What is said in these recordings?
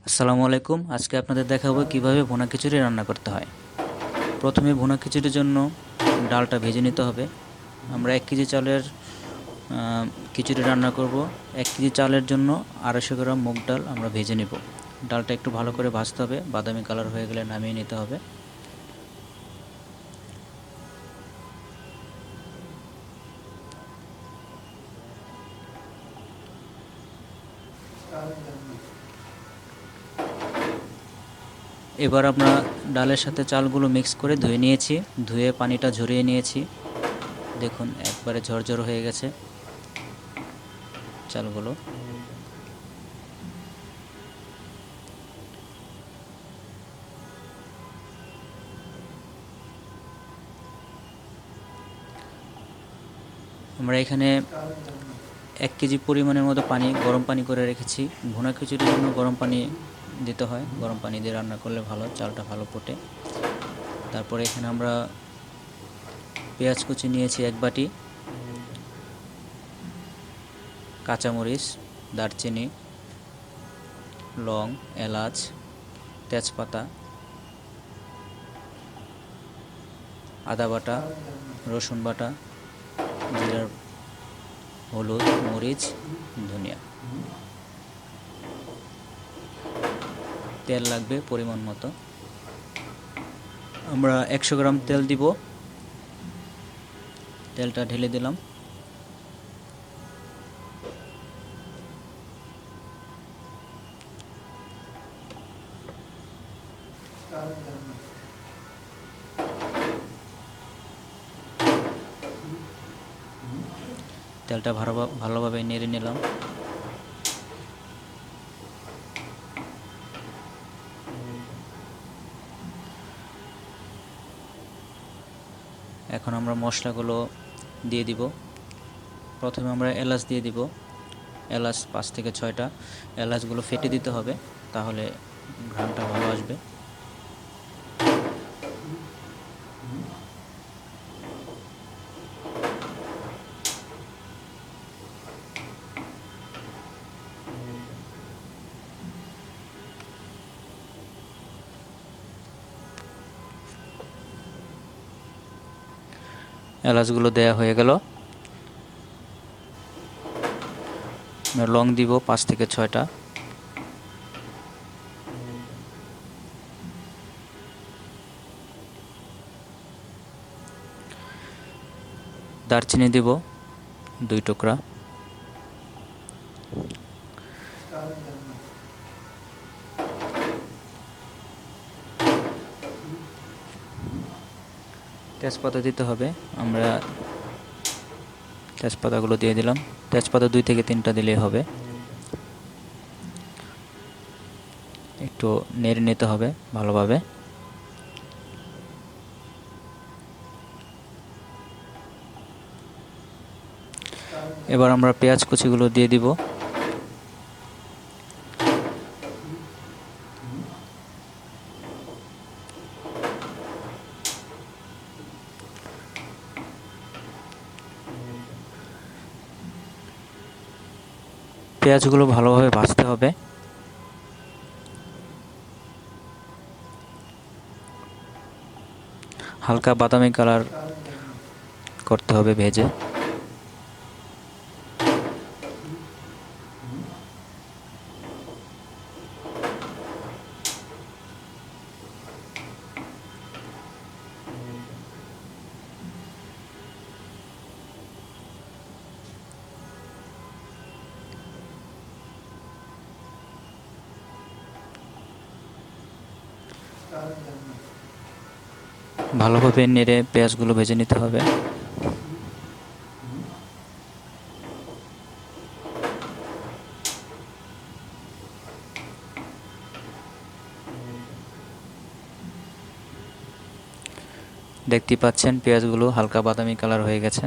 আসসালামু আলাইকুম। আজকে আপনাদের দেখাবো কিভাবে ভুনা খিচুড়ি রান্না করতে হয়। প্রথমে ভুনা খিচুড়ির জন্য ডালটা ভেজে নিতে হবে। আমরা 1 কেজি চালের খিচুড়ি রান্না করব। 1 কেজি চালের জন্য 250 গ্রাম মুগ ডাল আমরা ভেজে নেব। ডালটা একটু ভালো করে ভাজতে হবে, বাদামি কালার হয়ে গেলে নামিয়ে নিতে হবে। এবার আমরা ডালের সাথে চালগুলো মিক্স করে ধুয়ে নিয়েছি। ধুয়ে পানিটা ঝরিয়ে নিয়েছি। দেখুন একবারে ঝরঝর হয়ে গেছে চালগুলো। আমরা এখানে 1 কেজি পরিমাণের মতো পানি, গরম পানি করে রেখেছি। ভুনা খিচুড়ির জন্য গরম পানি দিতে হয়। গরম পানি দিয়ে রান্না করলে ভালো, চালটা ভালো ফোটে। তারপরে এখানে আমরা পেঁয়াজ কুচি নিয়েছি 1 বাটি, কাঁচামরিচ, দারচিনি, লং, এলাচ, তেজপাতা, আদা বাটা, রসুন বাটা, জিরার, হলুদ, মরিচ, ধনিয়া। তেল লাগবে পরিমাণ মতো। আমরা 100 গ্রাম তেল দিব। তেলটা ঢেলে দিলাম। তেলটা ভালোভাবে নেড়ে নিলাম। এখন আমরা মশলাগুলো দিয়ে দিব। প্রথমে আমরা এলাচ দিয়ে দিব। এলাচ 5 থেকে 6টা। এলাচগুলো ফেটে দিতে হবে, তাহলে ঘ্রাণটা ভালো আসবে। এলাচগুলো দেয়া হয়ে গেল। লং দিব 5 থেকে 6টা। দারচিনি দিব 2 টুকরা। তেজপাতা দিতে হবে। আমরা তেজপাতাগুলো দিয়ে দিলাম। তেজপাতা 2 থেকে 3টা দিলেই হবে। একটু নেড়ে নিতে হবে ভালোভাবে। এবার আমরা পেঁয়াজ কুচিগুলো দিয়ে দিব। পেঁয়াজগুলো ভালোভাবে ভাজতে হবে। হালকা বাদামি কালার করতে হবে ভেজে। ভালোভাবে নেড়ে পেঁয়াজগুলো ভেজে নিতে হবে। দেখতেই পাচ্ছেন পেঁয়াজগুলো হালকা বাদামি কালার হয়ে গেছে।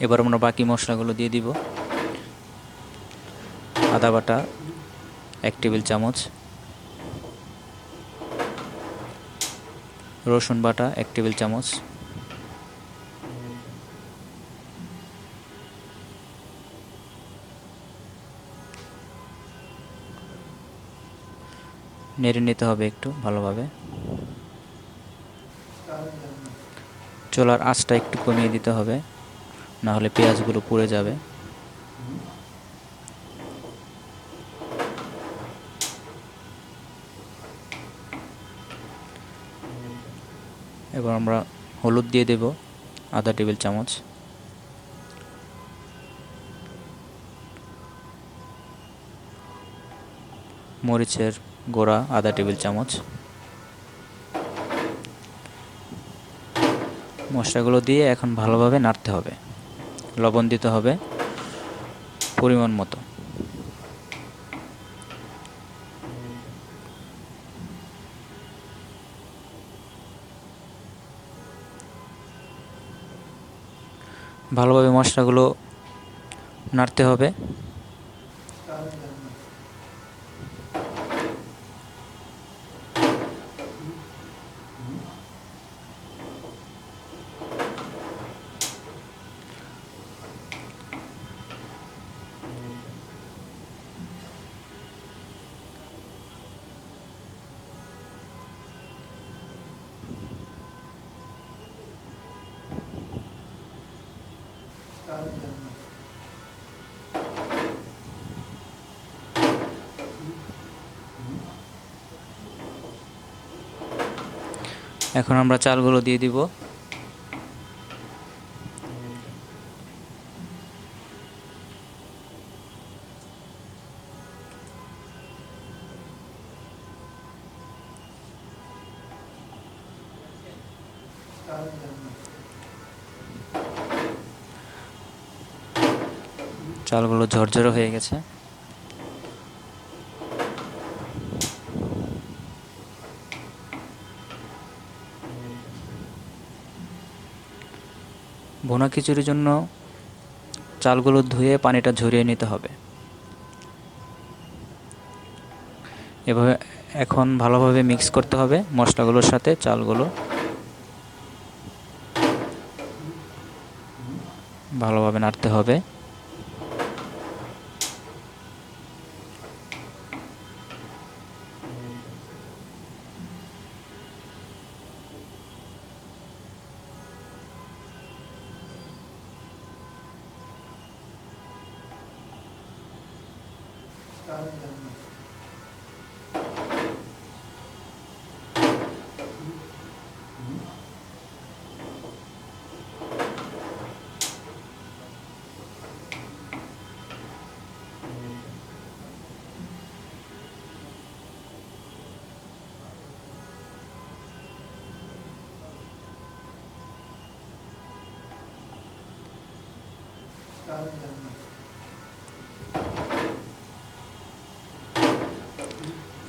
এবার আমরা বাকি মশলাগুলো দিয়ে দিব। আদা বাটা 1 টেবিল চামচ, রসুন বাটা 1 টেবিল চামচ, নেড়ে নিতে হবে একটু ভালোভাবে। চুলার আঁচটা একটু কমিয়ে দিতে হবে, না হলে পেঁয়াজগুলো পুড়ে যাবে। এবার আমরা হলুদ দিয়ে দেব আধা টেবিল চামচ, মরিচের গুঁড়া আধা টেবিল চামচ। মশলাগুলো দিয়ে এখন ভালোভাবে নাড়তে হবে। লবণ দিতে হবে পরিমাণ মতো। ভালোভাবে মশলাগুলো নাড়তে হবে। এখন আমরা চালগুলো দিয়ে দিব। চালগুলো ঝরঝরে হয়ে গেছে। ভুনা খিচুড়ির জন্য চালগুলো ধুয়ে পানিটা ঝরিয়ে নিতে হবে। এভাবে এখন ভালোভাবে মিক্স করতে হবে মশলাগুলোর সাথে চালগুলো। ভালোভাবে নাড়তে হবে।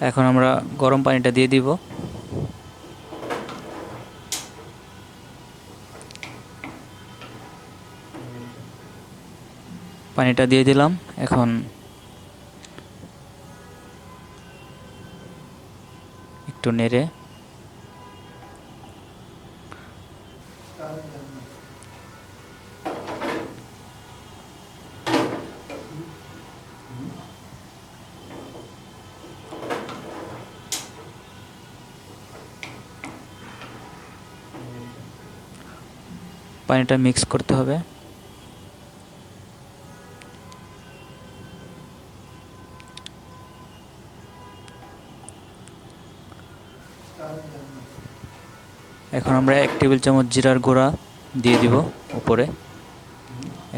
এখন আমরা গরম পানিটা দিয়ে দিব। পানিটা দিয়ে দিলাম। এখন একটু নেড়ে পানিটা মিক্স করতে হবে। এখন আমরা 1 টেবিল চামচ জিরার গুঁড়া দিয়ে দিব উপরে,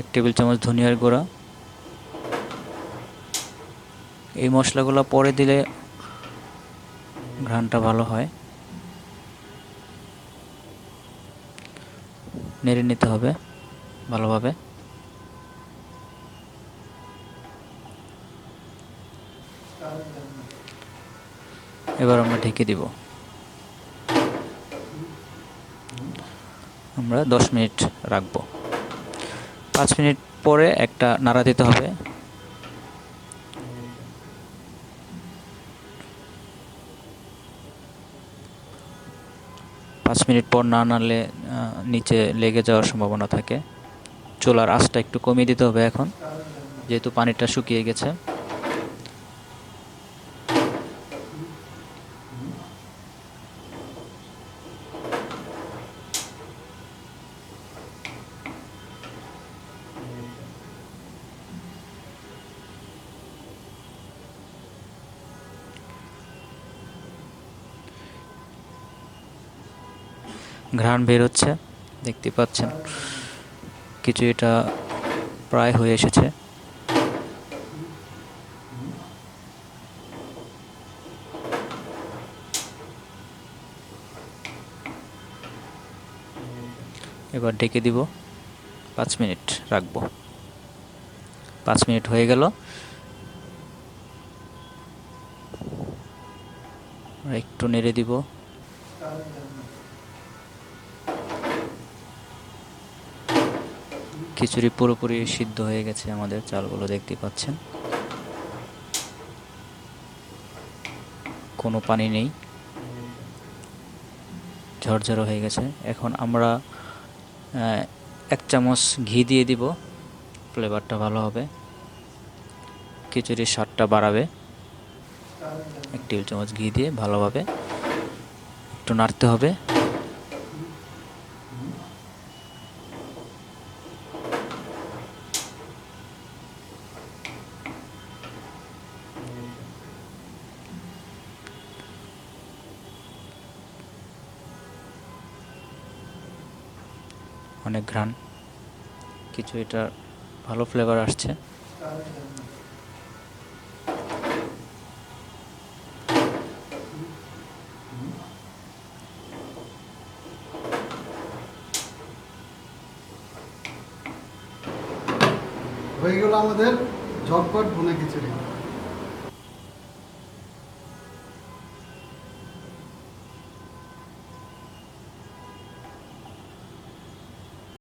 1 টেবিল চামচ ধনিয়ার গুঁড়া। এই মশলাগুলো পরে দিলে ঘ্রাণটা ভালো হয়। নেড়ে নিতে হবে ভালোভাবে। এবার আমরা ঢেকে দিব। আমরা 10 মিনিট রাখবো। 5 মিনিট পরে একটা নাড়া দিতে হবে। পাঁচ মিনিট পর না নাড়লে নিচে লেগে যাওয়ার সম্ভাবনা থাকে। চুলার আঁচটা একটু কমিয়ে দিতে হবে এখন, যেহেতু পানিটা শুকিয়ে গেছে। ঘ্রাণ বের হচ্ছে, দেখতে পাচ্ছেন। খিচুড়িটা প্রায় হয়ে এসেছে। এবার ঢেকে দিব, 5 মিনিট রাখবো। 5 মিনিট হয়ে গেল। একটু নেড়ে দিব। খিচুড়ি পুরোপুরি সিদ্ধ হয়ে গেছে আমাদের, চালগুলো দেখতে পাচ্ছেন, কোনো পানি নেই, ঝরঝরে হয়ে গেছে। এখন আমরা 1 চামচ ঘি দিয়ে দিব, ফ্লেভারটা ভালো হবে, খিচুড়ির স্বাদটা বাড়াবে। 1 টেবিল চামচ ঘি দিয়ে ভালোভাবে একটু নাড়তে হবে। অনেক ঘ্রাণ, খিচুড়িটার ভালো ফ্লেভার আসছে। হয়ে গেল আমাদের ঝটপট ভুনা খিচুড়ি।